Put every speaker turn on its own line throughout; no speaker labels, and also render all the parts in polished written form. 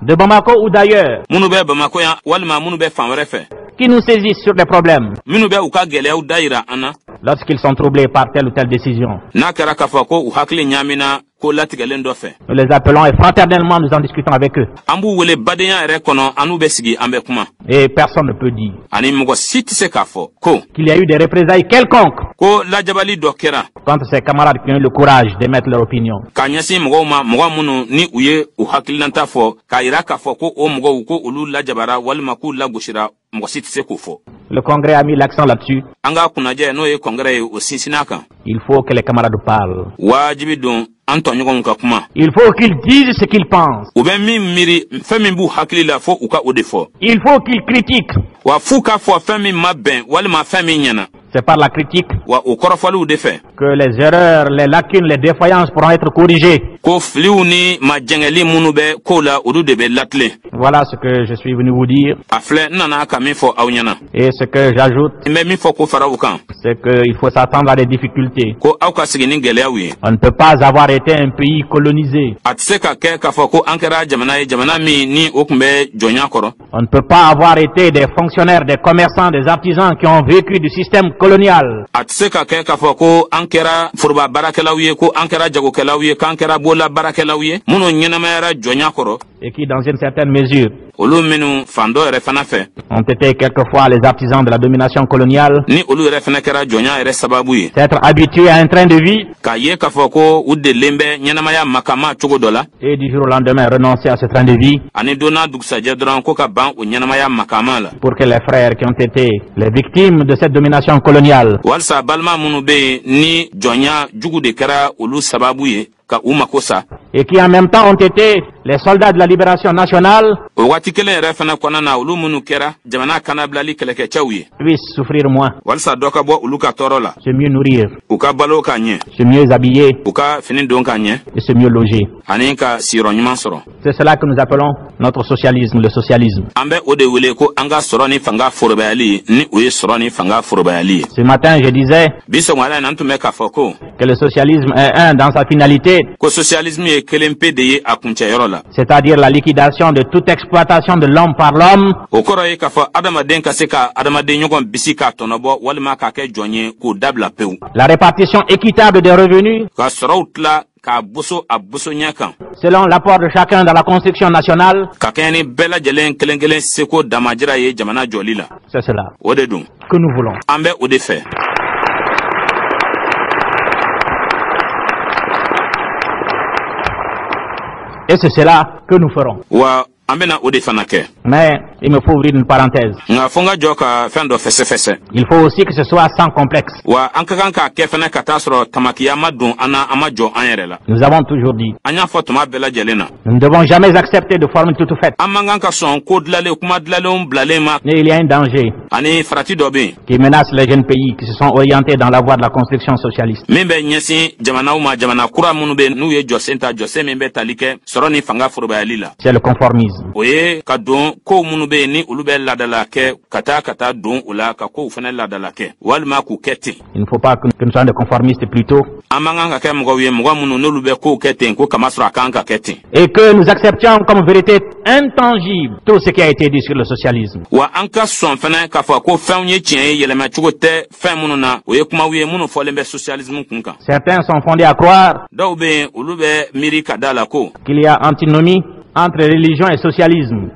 de Bamako ou d'ailleurs, qui nous saisissent sur des problèmes, lorsqu'ils sont troublés par telle ou telle décision. Nous les appelons et fraternellement nous en discutons avec eux. Et personne ne peut dire qu'il y a eu des représailles quelconques contre ces camarades qui ont eu le courage d'émettre leur opinion. Le Congrès a mis l'accent là-dessus. Il faut que les camarades parlent. Il faut qu'ils disent ce qu'ils pensent. Il faut qu'ils critiquent. C'est par la critique que les erreurs, les lacunes, les défaillances pourront être corrigées. Voilà ce que je suis venu vous dire. Et ce que j'ajoute, c'est qu'il faut s'attendre à des difficultés. On ne peut pas avoir été un pays colonisé. On ne peut pas avoir été des fonctionnaires, des commerçants, des artisans qui ont vécu du système colonial. Et qui, dans une certaine mesure, ont été quelquefois les artisans de la domination coloniale, s'être habitués à un train de vie et du jour au lendemain renoncer à ce train de vie pour que les frères qui ont été les victimes de cette domination coloniale et qui en même temps ont été les soldats de la libération nationale puissent souffrir moins, se mieux nourrir, se mieux habiller et se mieux loger. C'est cela que nous appelons notre socialisme, le socialisme. Ce matin je disais que le socialisme est un dans sa finalité, c'est-à-dire la liquidation de toute exploitation de l'homme par l'homme, la répartition équitable des revenus selon l'apport de chacun dans la construction nationale. C'est cela que nous voulons. Et c'est cela que nous ferons. Mais il me faut ouvrir une parenthèse. Il faut aussi que ce soit sans complexe. Nous avons toujours dit, nous ne devons jamais accepter de former tout fait. Mais il y a un danger qui menace les jeunes pays qui se sont orientés dans la voie de la construction socialiste. C'est le conformisme. Il ne faut pas que nous soyons des conformistes plutôt. Et que nous acceptions comme vérité intangible tout ce qui a été dit sur le socialisme. Certains sont fondés à croire qu'il y a antinomie entre religion et socialisme.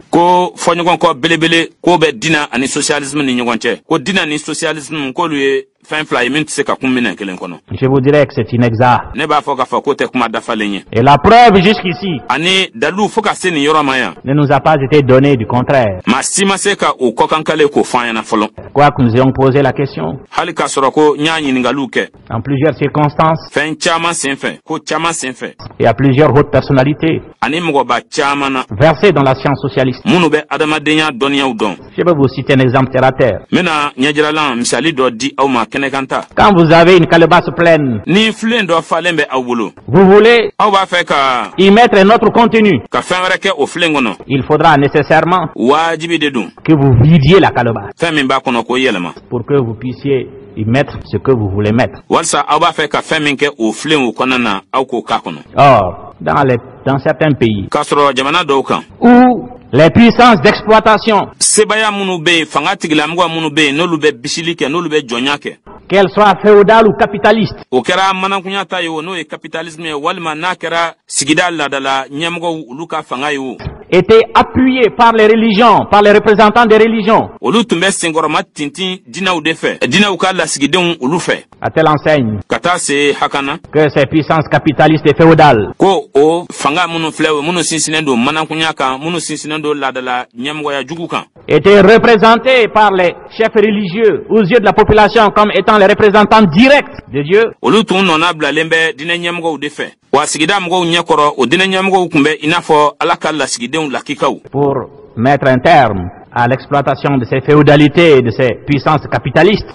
Je vous dirais que c'est inexact. Et la preuve jusqu'ici ne nous a pas été donnée du contraire. Quoique nous ayons posé la question en plusieurs circonstances et à plusieurs hautes personnalités versées dans la science socialiste. Je vais vous citer un exemple terre à terre. Quand vous avez une calebasse pleine, vous voulez y mettre un autre contenu, il faudra nécessairement que vous vidiez la calebasse pour que vous puissiez y mettre ce que vous voulez mettre. Or, dans les dans certains pays où les puissances d'exploitation, qu'elles soient féodales ou capitalistes, étaient appuyées par les religions, par les représentants des religions. À telle enseigne que ces puissances capitalistes et féodales étaient représentées par les chefs religieux aux yeux de la population comme étant les représentants directs de Dieu. Pour mettre un terme à l'exploitation de ces féodalités et de ces puissances capitalistes,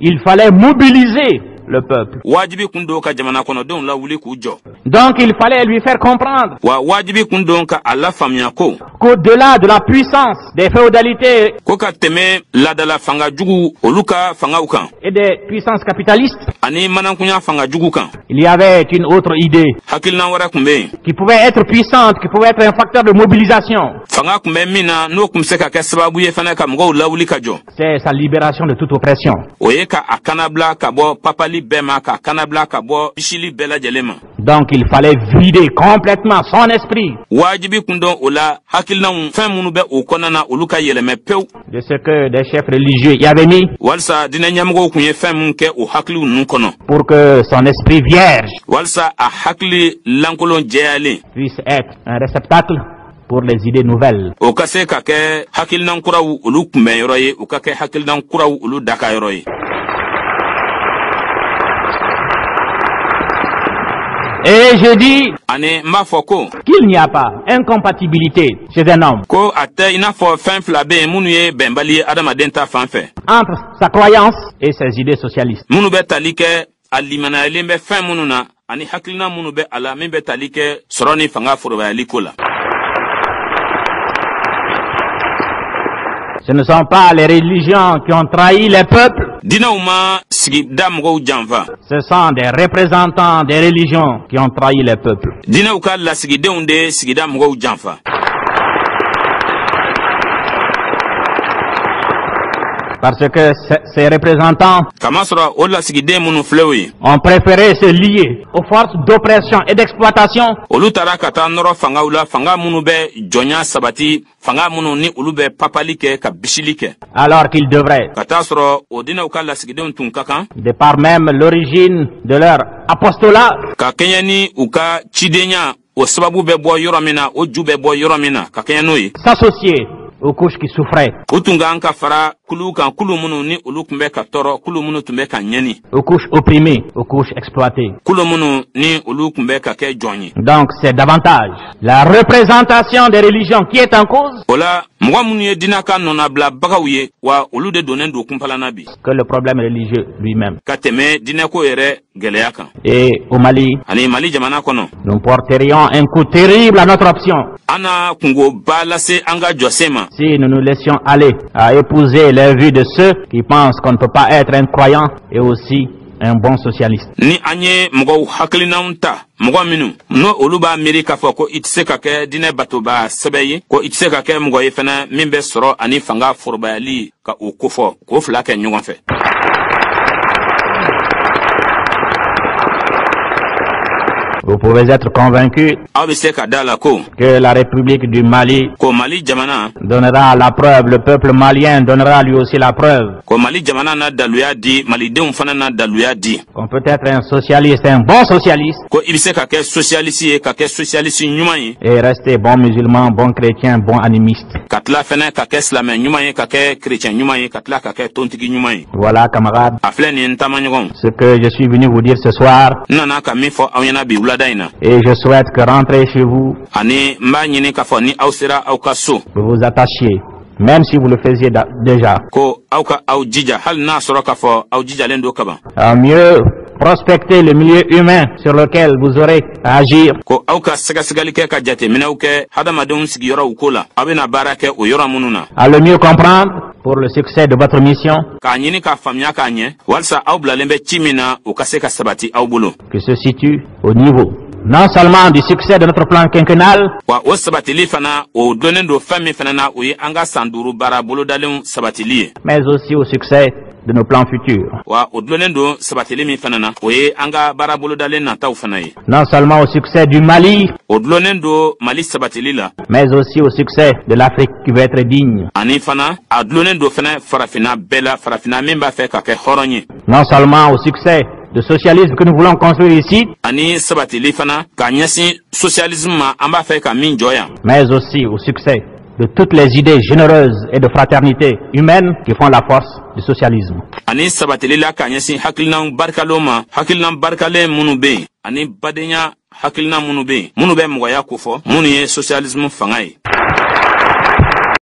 il fallait mobiliser le peuple. Donc il fallait lui faire comprendre qu'au-delà de la puissance des féodalités et des puissances capitalistes, il y avait une autre idée qui pouvait être puissante, qui pouvait être un facteur de mobilisation. C'est sa libération de toute oppression. Donc il fallait vider complètement son esprit de ce que des chefs religieux y avaient mis pour que son esprit vierge puisse être un réceptacle pour les idées nouvelles. Et je dis qu'il n'y a pas incompatibilité chez un homme entre sa croyance et ses idées socialistes. Ce ne sont pas les religions qui ont trahi les peuples. Ce sont des représentants des religions qui ont trahi les peuples. Parce que ces représentants ont préféré se lier aux forces d'oppression et d'exploitation alors qu'ils devraient, de par même l'origine de leur apostolat, s'associer aux couches qui souffraient, aux couches opprimées, aux couches exploitées. Donc c'est davantage la représentation des religions qui est en cause que le problème religieux lui-même. Et au Mali, nous porterions un coup terrible à notre option si nous nous laissions aller à épouser les vues de ceux qui pensent qu'on ne peut pas être un croyant et aussi un bon socialiste. Vous pouvez être convaincu que la République du Mali donnera la preuve, le peuple malien donnera lui aussi la preuve qu'on peut être un socialiste, un bon socialiste, et rester bon musulman, bon chrétien, bon animiste. Voilà, camarades, ce que je suis venu vous dire ce soir. Et je souhaite que rentrez chez vous, vous vous attachiez, même si vous le faisiez déjà, à mieux prospecter le milieu humain sur lequel vous aurez à agir, à le mieux comprendre pour le succès de votre mission. Qui se situe au niveau non seulement du succès de notre plan quinquennal, mais aussi au succès de nos plans futurs. Non seulement au succès du Mali, mais aussi au succès de l'Afrique qui veut être digne. Non seulement au succès du socialisme que nous voulons construire ici, mais aussi au succès de toutes les idées généreuses et de fraternité humaine qui font la force du socialisme.